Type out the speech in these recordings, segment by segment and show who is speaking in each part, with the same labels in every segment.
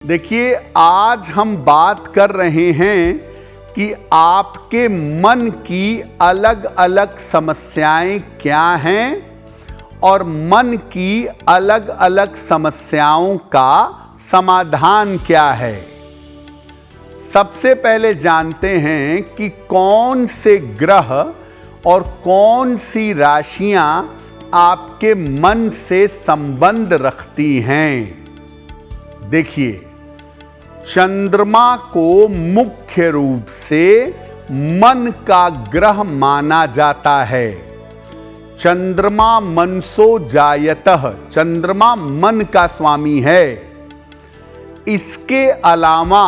Speaker 1: देखिए, आज हम बात कर रहे हैं कि आपके मन की अलग अलग समस्याएं क्या हैं और मन की अलग अलग समस्याओं का समाधान क्या है। सबसे पहले जानते हैं कि कौन से ग्रह और कौन सी राशियां आपके मन से संबंध रखती हैं। देखिए, चंद्रमा को मुख्य रूप से मन का ग्रह माना जाता है। चंद्रमा मनसो जायतः, चंद्रमा मन का स्वामी है। इसके अलावा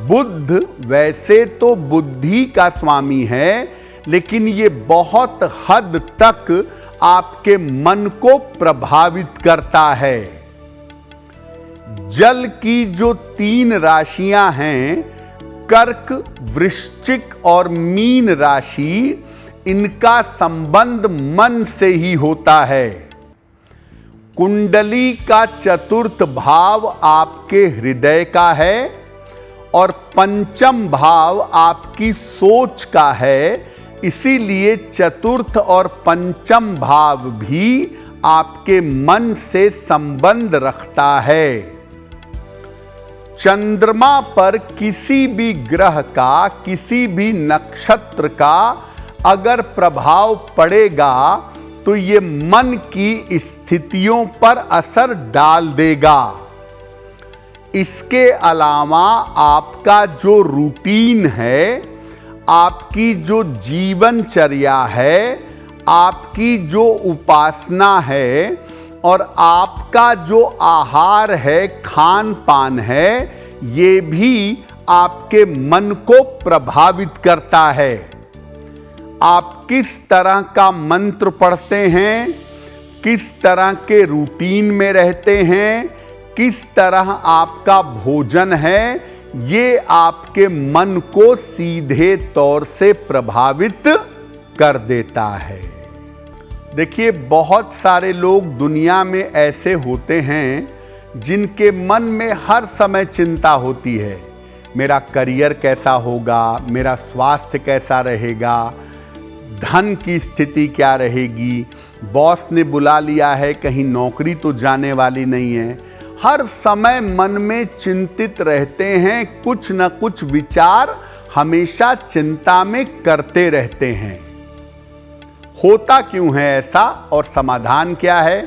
Speaker 1: बुध वैसे तो बुद्धि का स्वामी है, लेकिन ये बहुत हद तक आपके मन को प्रभावित करता है। जल की जो 3 राशियां हैं, कर्क, वृश्चिक और मीन राशि, इनका संबंध मन से ही होता है। कुंडली का 4th भाव आपके हृदय का है और 5th भाव आपकी सोच का है। इसीलिए 4th और 5th भाव भी आपके मन से संबंध रखता है। चंद्रमा पर किसी भी ग्रह का, किसी भी नक्षत्र का अगर प्रभाव पड़ेगा तो ये मन की स्थितियों पर असर डाल देगा। इसके अलावा आपका जो रूटीन है, आपकी जो जीवनचर्या है, आपकी जो उपासना है और आपका जो आहार है, खान पान है, ये भी आपके मन को प्रभावित करता है। आप किस तरह का मंत्र पढ़ते हैं, किस तरह के रूटीन में रहते हैं, किस तरह आपका भोजन है, ये आपके मन को सीधे तौर से प्रभावित कर देता है। देखिए, बहुत सारे लोग दुनिया में ऐसे होते हैं जिनके मन में हर समय चिंता होती है। मेरा करियर कैसा होगा, मेरा स्वास्थ्य कैसा रहेगा, धन की स्थिति क्या रहेगी, बॉस ने बुला लिया है, कहीं नौकरी तो जाने वाली नहीं है। हर समय मन में चिंतित रहते हैं, कुछ न कुछ विचार हमेशा चिंता में करते रहते हैं। होता क्यों है ऐसा और समाधान क्या है?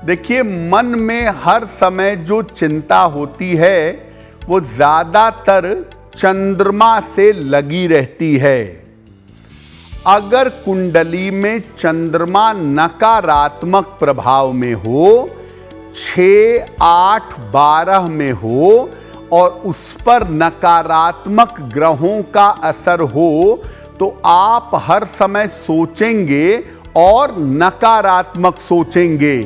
Speaker 1: देखिए, मन में हर समय जो चिंता होती है वो ज्यादातर चंद्रमा से लगी रहती है। अगर कुंडली में चंद्रमा नकारात्मक प्रभाव में हो, 6, 8, 12 में हो और उस पर नकारात्मक ग्रहों का असर हो, तो आप हर समय सोचेंगे और नकारात्मक सोचेंगे।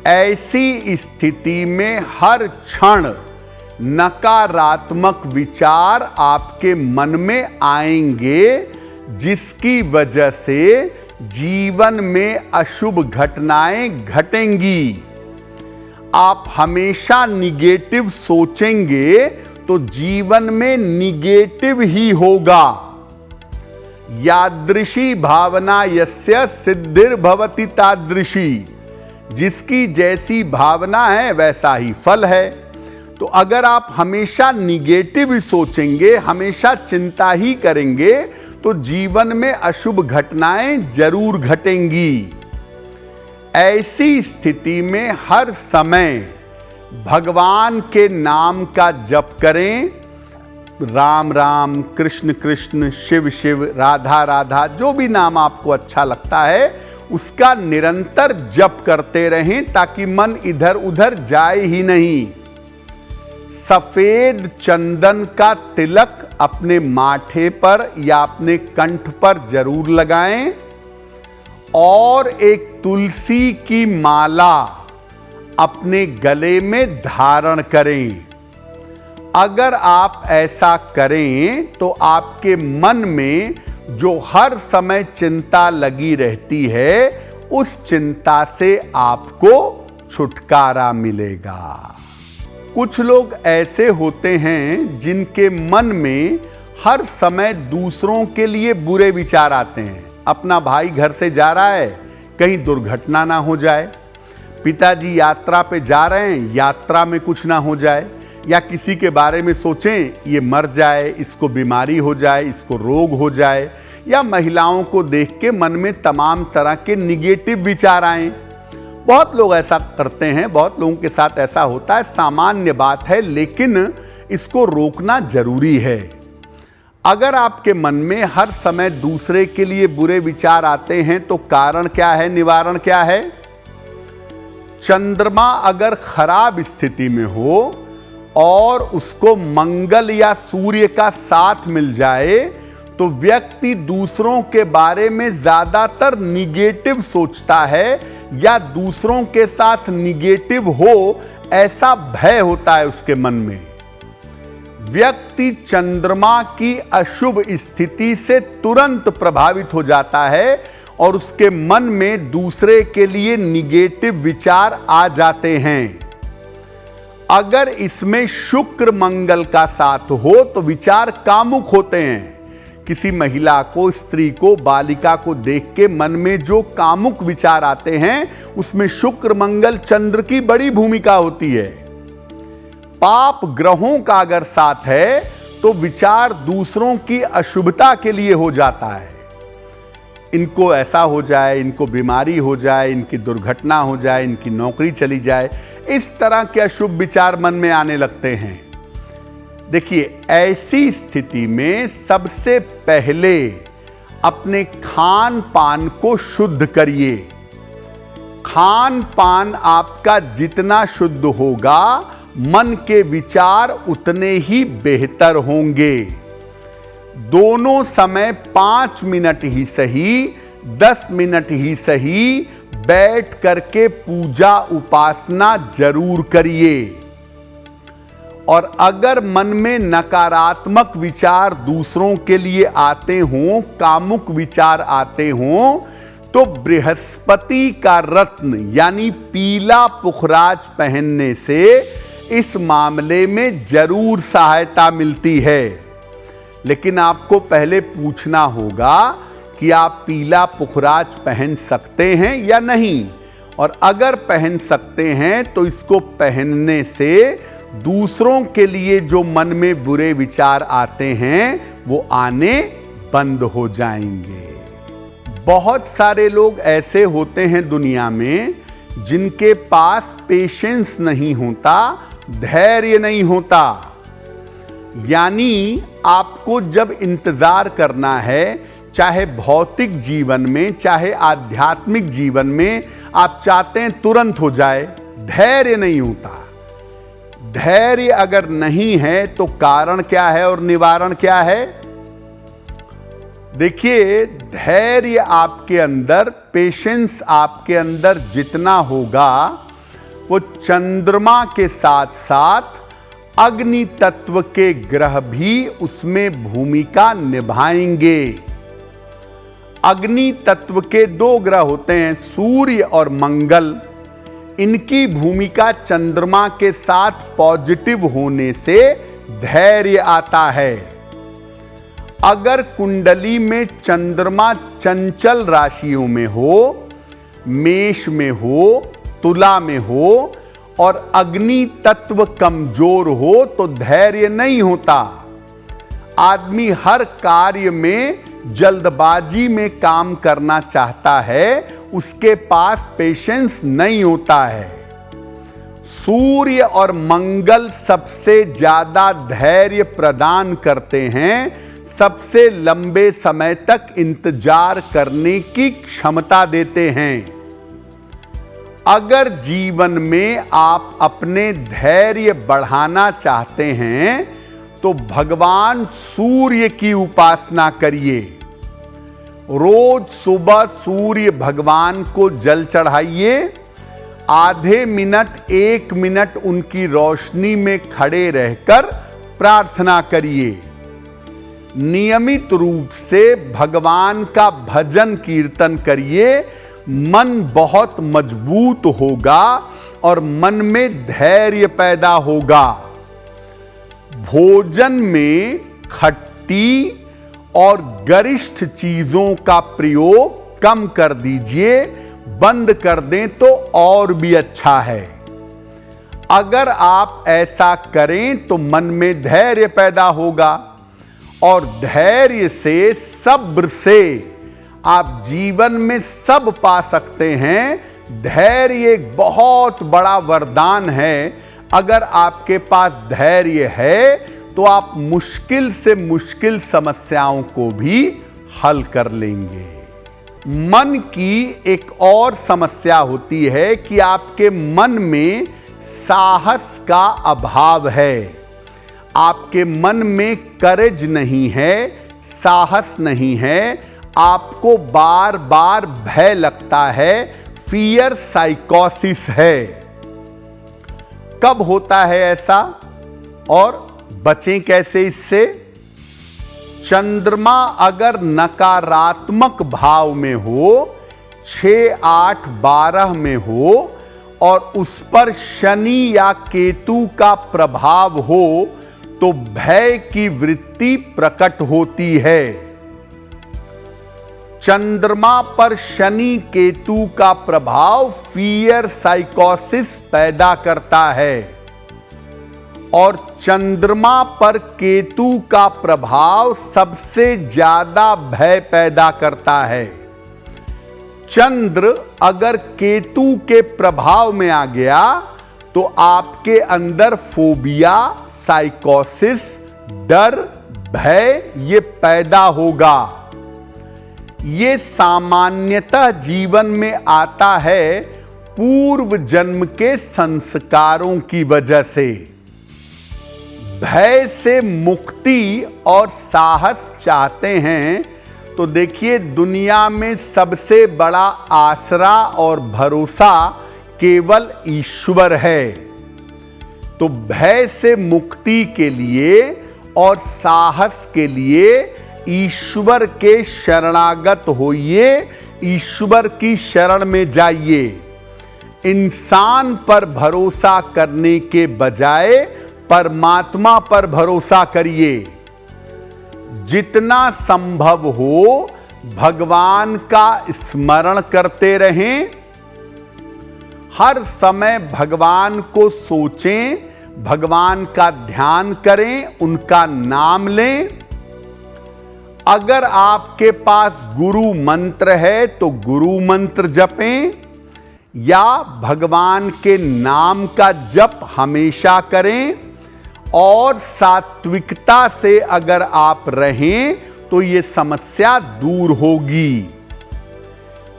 Speaker 1: ऐसी स्थिति में हर क्षण नकारात्मक विचार आपके मन में आएंगे, जिसकी वजह से जीवन में अशुभ घटनाएं घटेंगी। आप हमेशा निगेटिव सोचेंगे तो जीवन में निगेटिव ही होगा। यादृशी भावना यस्य सिद्धिर्भवति तादृशी, जिसकी जैसी भावना है वैसा ही फल है। तो अगर आप हमेशा निगेटिव सोचेंगे, हमेशा चिंता ही करेंगे, तो जीवन में अशुभ घटनाएं जरूर घटेंगी। ऐसी स्थिति में हर समय भगवान के नाम का जप करें। राम राम, कृष्ण कृष्ण, शिव शिव, राधा राधा, जो भी नाम आपको अच्छा लगता है उसका निरंतर जप करते रहें, ताकि मन इधर उधर जाए ही नहीं। सफेद चंदन का तिलक अपने माथे पर या अपने कंठ पर जरूर लगाएं और एक तुलसी की माला अपने गले में धारण करें। अगर आप ऐसा करें तो आपके मन में जो हर समय चिंता लगी रहती है, उस चिंता से आपको छुटकारा मिलेगा। कुछ लोग ऐसे होते हैं जिनके मन में हर समय दूसरों के लिए बुरे विचार आते हैं। अपना भाई घर से जा रहा है, कहीं दुर्घटना ना हो जाए, पिताजी यात्रा पे जा रहे हैं, यात्रा में कुछ ना हो जाए, या किसी के बारे में सोचें ये मर जाए, इसको बीमारी हो जाए, इसको रोग हो जाए, या महिलाओं को देख के मन में तमाम तरह के निगेटिव विचार आए। बहुत लोग ऐसा करते हैं, बहुत लोगों के साथ ऐसा होता है, सामान्य बात है, लेकिन इसको रोकना जरूरी है। अगर आपके मन में हर समय दूसरे के लिए बुरे विचार आते हैं तो कारण क्या है, निवारण क्या है? चंद्रमा अगर खराब स्थिति में हो और उसको मंगल या सूर्य का साथ मिल जाए तो व्यक्ति दूसरों के बारे में ज्यादातर निगेटिव सोचता है, या दूसरों के साथ निगेटिव हो ऐसा भय होता है उसके मन में। व्यक्ति चंद्रमा की अशुभ स्थिति से तुरंत प्रभावित हो जाता है और उसके मन में दूसरे के लिए निगेटिव विचार आ जाते हैं। अगर इसमें शुक्र मंगल का साथ हो तो विचार कामुक होते हैं। किसी महिला को, स्त्री को, बालिका को देख के मन में जो कामुक विचार आते हैं उसमें शुक्र मंगल चंद्र की बड़ी भूमिका होती है। पाप ग्रहों का अगर साथ है तो विचार दूसरों की अशुभता के लिए हो जाता है। इनको ऐसा हो जाए, इनको बीमारी हो जाए, इनकी दुर्घटना हो जाए, इनकी नौकरी चली जाए, इस तरह के अशुभ विचार मन में आने लगते हैं। देखिए, ऐसी स्थिति में सबसे पहले अपने खान पान को शुद्ध करिए। खान पान आपका जितना शुद्ध होगा, मन के विचार उतने ही बेहतर होंगे। दोनों समय 5 मिनट ही सही, 10 मिनट ही सही, बैठ करके पूजा उपासना जरूर करिए। और अगर मन में नकारात्मक विचार दूसरों के लिए आते हों, कामुक विचार आते हों, तो बृहस्पति का रत्न यानी पीला पुखराज पहनने से इस मामले में जरूर सहायता मिलती है। लेकिन आपको पहले पूछना होगा कि आप पीला पुखराज पहन सकते हैं या नहीं, और अगर पहन सकते हैं तो इसको पहनने से दूसरों के लिए जो मन में बुरे विचार आते हैं वो आने बंद हो जाएंगे। बहुत सारे लोग ऐसे होते हैं दुनिया में जिनके पास पेशेंस नहीं होता, धैर्य नहीं होता। यानी आपको जब इंतजार करना है, चाहे भौतिक जीवन में चाहे आध्यात्मिक जीवन में, आप चाहते हैं तुरंत हो जाए, धैर्य नहीं होता। धैर्य अगर नहीं है तो कारण क्या है और निवारण क्या है? देखिए, धैर्य आपके अंदर, पेशेंस आपके अंदर जितना होगा, वो चंद्रमा के साथ साथ अग्नि तत्व के ग्रह भी उसमें भूमिका निभाएंगे। अग्नि तत्व के 2 ग्रह होते हैं, सूर्य और मंगल। इनकी भूमिका चंद्रमा के साथ पॉजिटिव होने से धैर्य आता है। अगर कुंडली में चंद्रमा चंचल राशियों में हो, मेष में हो, तुला में हो और अग्नि तत्व कमजोर हो तो धैर्य नहीं होता। आदमी हर कार्य में जल्दबाजी में काम करना चाहता है, उसके पास पेशेंस नहीं होता है। सूर्य और मंगल सबसे ज्यादा धैर्य प्रदान करते हैं, सबसे लंबे समय तक इंतजार करने की क्षमता देते हैं। अगर जीवन में आप अपने धैर्य बढ़ाना चाहते हैं तो भगवान सूर्य की उपासना करिए। रोज सुबह सूर्य भगवान को जल चढ़ाइए, आधे मिनट 1 मिनट उनकी रोशनी में खड़े रहकर प्रार्थना करिए। नियमित रूप से भगवान का भजन कीर्तन करिए, मन बहुत मजबूत होगा और मन में धैर्य पैदा होगा। भोजन में खट्टी और गरिष्ठ चीजों का प्रयोग कम कर दीजिए, बंद कर दें तो और भी अच्छा है। अगर आप ऐसा करें तो मन में धैर्य पैदा होगा और धैर्य से, सब्र से आप जीवन में सब पा सकते हैं। धैर्य एक बहुत बड़ा वरदान है। अगर आपके पास धैर्य है तो आप मुश्किल से मुश्किल समस्याओं को भी हल कर लेंगे। मन की एक और समस्या होती है कि आपके मन में साहस का अभाव है। आपके मन में करेज नहीं है, साहस नहीं है। आपको बार बार भय लगता है, फियर साइकोसिस है। कब होता है ऐसा और बचें कैसे इससे? चंद्रमा अगर नकारात्मक भाव में हो, 6, 8, 12 में हो और उस पर शनि या केतु का प्रभाव हो तो भय की वृत्ति प्रकट होती है। चंद्रमा पर शनि केतु का प्रभाव फियर साइकोसिस पैदा करता है और चंद्रमा पर केतु का प्रभाव सबसे ज्यादा भय पैदा करता है। चंद्र अगर केतु के प्रभाव में आ गया तो आपके अंदर फोबिया, साइकोसिस, डर, भय ये पैदा होगा। ये सामान्यतः जीवन में आता है पूर्व जन्म के संस्कारों की वजह से। भय से मुक्ति और साहस चाहते हैं तो देखिए, दुनिया में सबसे बड़ा आसरा और भरोसा केवल ईश्वर है। तो भय से मुक्ति के लिए और साहस के लिए ईश्वर के शरणागत होइए, ईश्वर की शरण में जाइए। इंसान पर भरोसा करने के बजाय परमात्मा पर भरोसा करिए। जितना संभव हो भगवान का स्मरण करते रहें। हर समय भगवान को सोचें, भगवान का ध्यान करें, उनका नाम लें। अगर आपके पास गुरु मंत्र है तो गुरु मंत्र जपें या भगवान के नाम का जप हमेशा करें। और सात्विकता से अगर आप रहें तो ये समस्या दूर होगी।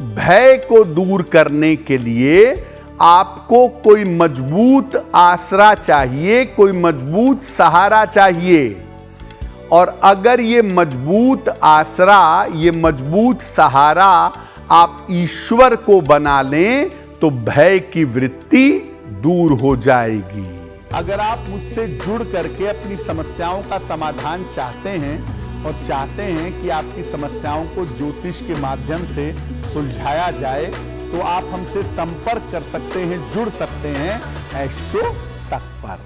Speaker 1: भय को दूर करने के लिए आपको कोई मजबूत आसरा चाहिए, कोई मजबूत सहारा चाहिए। और अगर ये मजबूत आसरा, ये मजबूत सहारा आप ईश्वर को बना लें तो भय की वृत्ति दूर हो जाएगी। अगर आप मुझसे जुड़ करके अपनी समस्याओं का समाधान चाहते हैं और चाहते हैं कि आपकी समस्याओं को ज्योतिष के माध्यम से सुलझाया जाए तो आप हमसे संपर्क कर सकते हैं, जुड़ सकते हैं एस्ट्रो तक पर।